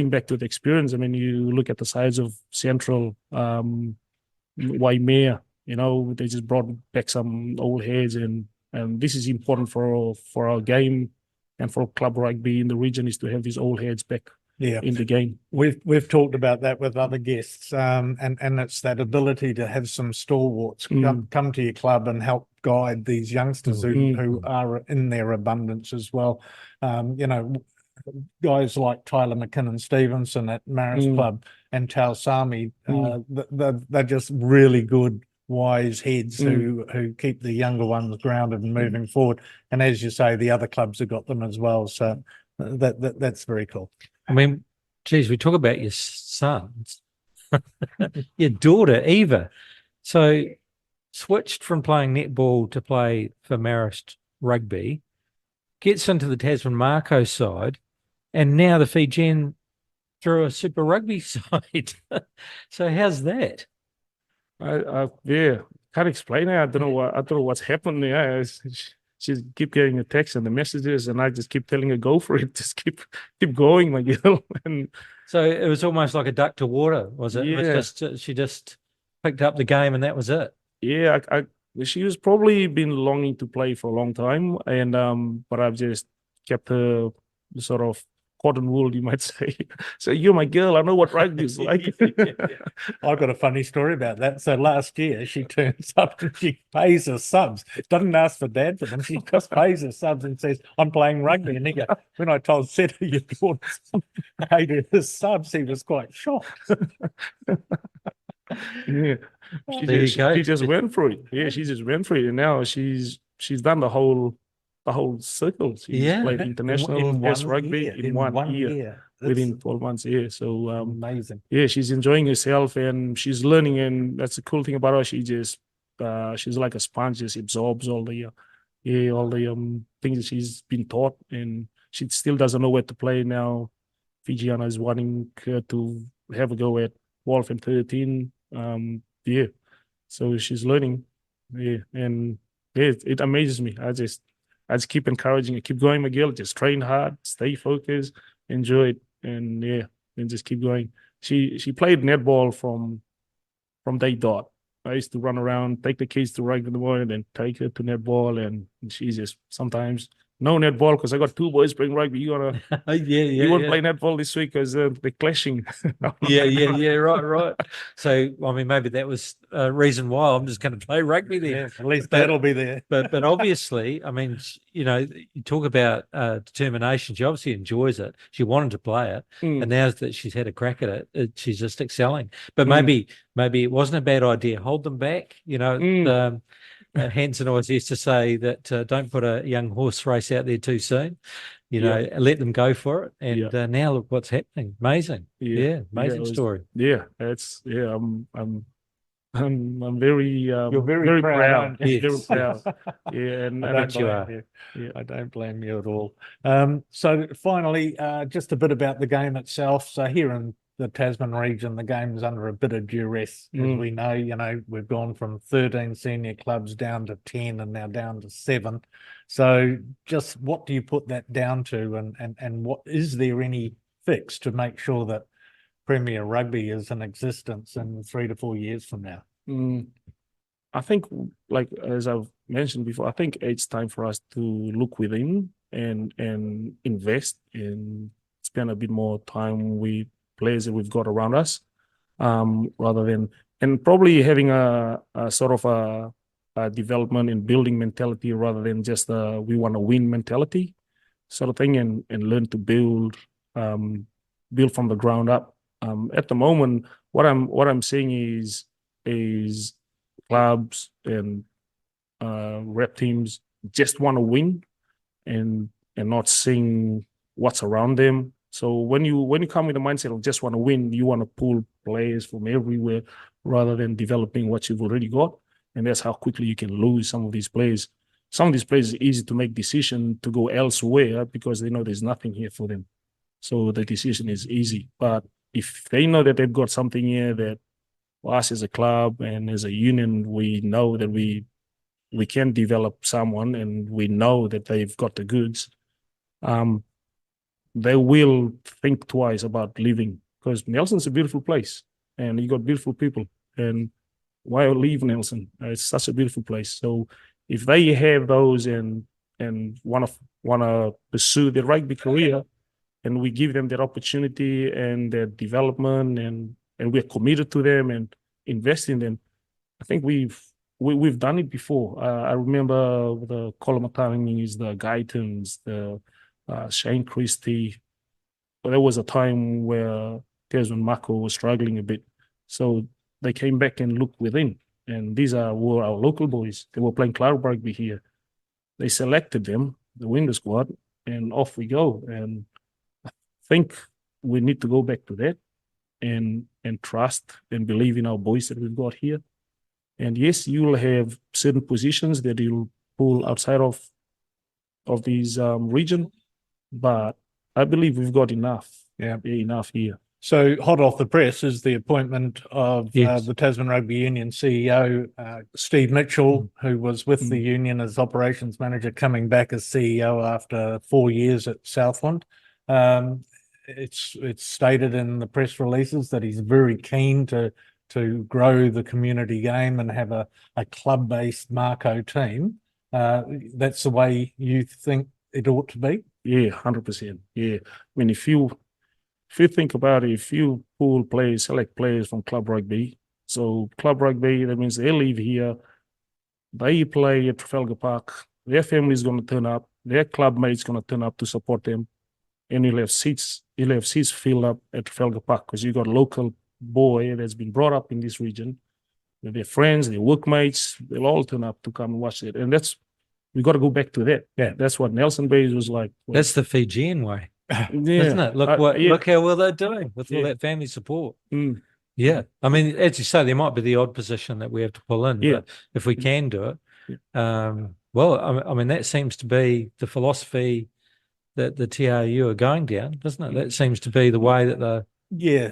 back to the experience, I mean, you look at the sides of Central, Waimea, they just brought back some old heads, and this is important for our game and for club rugby in the region, is to have these old heads back in the game. We've talked about that with other guests, and it's that ability to have some stalwarts come to your club and help guide these youngsters who are in their abundance as well. Guys like Tyler McKinnon-Stevenson at Marist Club and Tau Sami, they're just really good, wise heads who keep the younger ones grounded and moving forward. And as you say, the other clubs have got them as well. So that's very cool. I mean, geez, we talk about your sons, your daughter, Eva. So switched from playing netball to play for Marist Rugby, gets into the Tasman Mako side, and now the Fijian through a Super Rugby side. So how's that? Yeah, can't explain it. I don't know what's happened. Yeah, she keep getting a text and the messages, and I just keep telling her, go for it. Just keep going, my girl. And so it was almost like a duck to water, was it? Yeah. It was she just picked up the game and that was it. Yeah, she was probably been longing to play for a long time, and but I've just kept her sort of cotton wool, you might say. So you're my girl. I know what rugby is like. I've got a funny story about that. So last year she turns up and she pays her subs. Doesn't ask for dad for them. She just pays her subs and says, "I'm playing rugby." And when I told Seta your daughter paid her the subs, he was quite shocked. Yeah, she just went for it. Yeah, she just went for it, and now she's done the whole circle. She's played international test rugby in one year. Within 12 months. Yeah, so amazing. Yeah, she's enjoying herself and she's learning, and that's the cool thing about her. She's like a sponge, just absorbs all the things that she's been taught, and she still doesn't know where to play now. Fijiana is wanting her to have a go at 12 and 13. Yeah, so she's learning. Yeah, and yeah, it amazes me. I just keep encouraging her, keep going, my girl. Just train hard, stay focused, enjoy it, and yeah, and just keep going. She played netball from day dot. I used to run around, take the kids to rugby in the morning, then take her to netball, and she just sometimes no netball because I got two boys playing rugby. You wanna you won't play netball this week because they're clashing. right. So I mean, maybe that was a reason why I'm just going to play rugby there. Yeah, at least that'll be there. But obviously, I mean, you talk about determination. She obviously enjoys it. She wanted to play it, and now that she's had a crack at it, she's just excelling. But maybe it wasn't a bad idea. Hold them back. Hanson always used to say that don't put a young horse race out there too soon. Let them go for it. And now look what's happening. Amazing. Amazing story. Yeah, I'm very you're very proud. Yes. Very proud. Yeah, and I don't blame you. Yeah, I don't blame you at all. So finally, just a bit about the game itself. So here in the Tasman region, the game's under a bit of duress. As we know, we've gone from 13 senior clubs down to 10 and now down to 7. So just what do you put that down to, and what is there any fix to make sure that Premier Rugby is in existence in 3 to 4 years from now? I think, like as I've mentioned before, I think it's time for us to look within and invest and spend a bit more time with players that we've got around us, rather than, and probably having a sort of a development and building mentality rather than just we want to win mentality sort of thing, and learn to build from the ground up. At the moment, what I'm seeing is clubs and rep teams just want to win and not seeing what's around them. So when you come with the mindset of just want to win, you want to pull players from everywhere rather than developing what you've already got. And that's how quickly you can lose some of these players. Some of these players are easy to make decision to go elsewhere because they know there's nothing here for them. So the decision is easy. But if they know that they've got something here that us as a club and as a union, we know that we can develop someone and we know that they've got the goods, they will think twice about leaving, because Nelson's a beautiful place and you got beautiful people. And why leave Nelson? It's such a beautiful place. So if they have those and want to pursue their rugby career, and we give them that opportunity and their development, and we're committed to them and invest in them, I think we've done it before. I remember the Kolomatanis, the Gaitans, the Shane Christie. But there was a time where Tasman Mako was struggling a bit. So they came back and looked within. And these were our local boys. They were playing club rugby here. They selected them, the winter squad, and off we go. And I think we need to go back to that and trust and believe in our boys that we've got here. And yes, you'll have certain positions that you'll pull outside of these region, but I believe we've got enough. Enough here. So hot off the press is the appointment of Yes. the Tasman Rugby Union CEO, Steve Mitchell, who was with the union as operations manager, coming back as CEO after 4 years at Southland. It's stated in the press releases that he's very keen to grow the community game and have a club-based Mako team. That's the way you think it ought to be? Yeah, 100%. Yeah. I mean, if you think about it, if you pull players, select players from club rugby, so club rugby, that means they live here, they play at Trafalgar Park, their family is going to turn up, their club mates going to turn up to support them, and you'll have seats filled up at Trafalgar Park because you got a local boy that's been brought up in this region, with their friends, their workmates, they'll all turn up to come and watch it. And we got to go back to that. Yeah, that's what Nelson Bays was like. That's the Fijian way, yeah. isn't it? Look how well they're doing with all that family support. Yeah, I mean, as you say, there might be the odd position that we have to pull in. Yeah. But if we can do it, well, I mean, that seems to be the philosophy that the TRU are going down, doesn't it? That seems to be the way that they're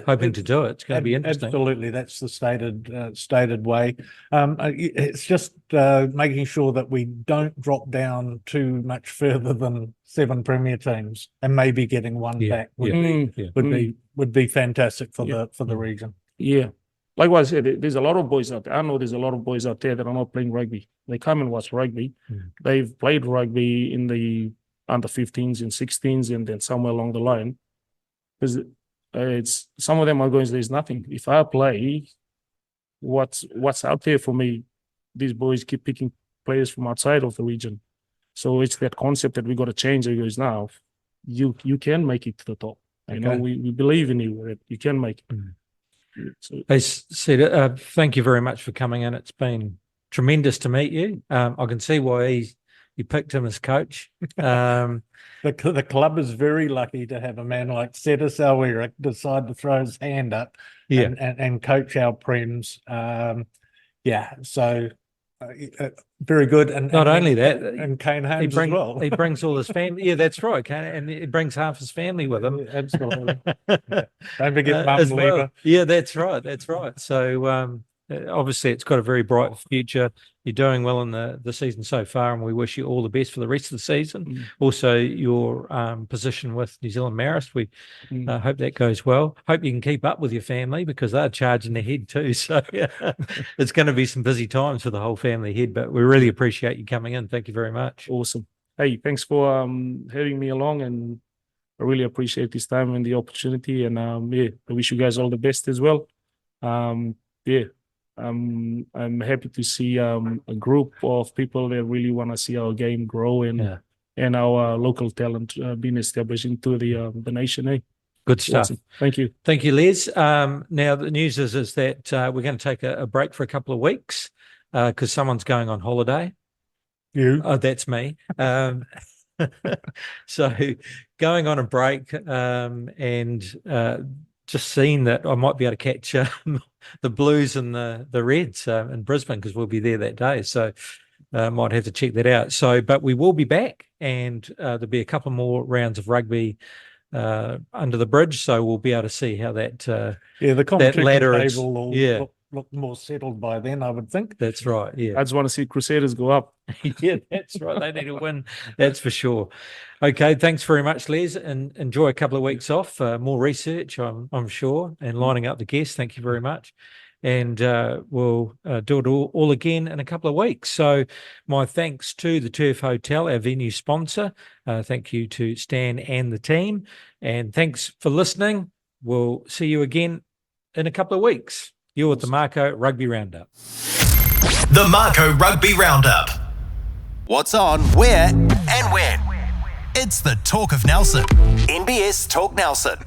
hoping to do it. It's going to be interesting. Absolutely, that's the stated way. It's just making sure that we don't drop down too much further than 7 Premier teams, and maybe getting one back would be fantastic for the region. Yeah. Like what I said, there's a lot of boys out there. I know there's a lot of boys out there that are not playing rugby. They come and watch rugby. They've played rugby in the under 15s and 16s, and then somewhere along the line, because it's some of them are going, there's nothing. If I play, what's out there for me? These boys keep picking players from outside of the region. So it's that concept that we got to change. It goes, now you can make it to the top. You know, we believe in you that you can make it. So, Hey, Seta, thank you very much for coming in. It's been tremendous to meet you. I can see why you picked him as coach. The club is very lucky to have a man like Seta Sauira decide to throw his hand up and coach our Prems. So very good. And Not and only then- that, and Kane Holmes as well. he brings all his family. Yeah, that's right. And he brings half his family with him. Yeah, absolutely. Don't forget Mum as well. Lever. Yeah, that's right. That's right. So obviously it's got a very bright future. You're doing well in the season so far, and we wish you all the best for the rest of the season. Also, your position with New Zealand Marist, we hope that goes well. Hope you can keep up with your family because they're charging ahead too. So it's going to be some busy times for the whole family ahead, but we really appreciate you coming in. Thank you very much. Awesome. Hey, thanks for having me along, and I really appreciate this time and the opportunity. And I wish you guys all the best as well. I'm happy to see a group of people that really want to see our game grow and our local talent being established into the nation. Eh? Good stuff. Awesome. Thank you. Thank you, Les. Now, the news is that we're going to take a break for a couple of weeks because someone's going on holiday. You. Oh, that's me. So going on a break and just seeing that I might be able to catch the Blues and the Reds in Brisbane because we'll be there that day. So might have to check that out. So, but we will be back, and there'll be a couple more rounds of rugby under the bridge. So we'll be able to see how that The competition ladder table will look more settled by then, I would think. That's right. Yeah. I just want to see Crusaders go up. Yeah, that's right. They need to win. That's for sure. Okay, thanks very much, Les, and enjoy a couple of weeks off. More research, I'm sure, and lining up the guests. Thank you very much. And we'll do it all again in a couple of weeks. So my thanks to the Turf Hotel, our venue sponsor. Thank you to Stan and the team. And thanks for listening. We'll see you again in a couple of weeks. You're with the Mako Rugby Roundup. The Mako Rugby Roundup. What's on, where, and when. It's the Talk of Nelson. NBS Talk Nelson.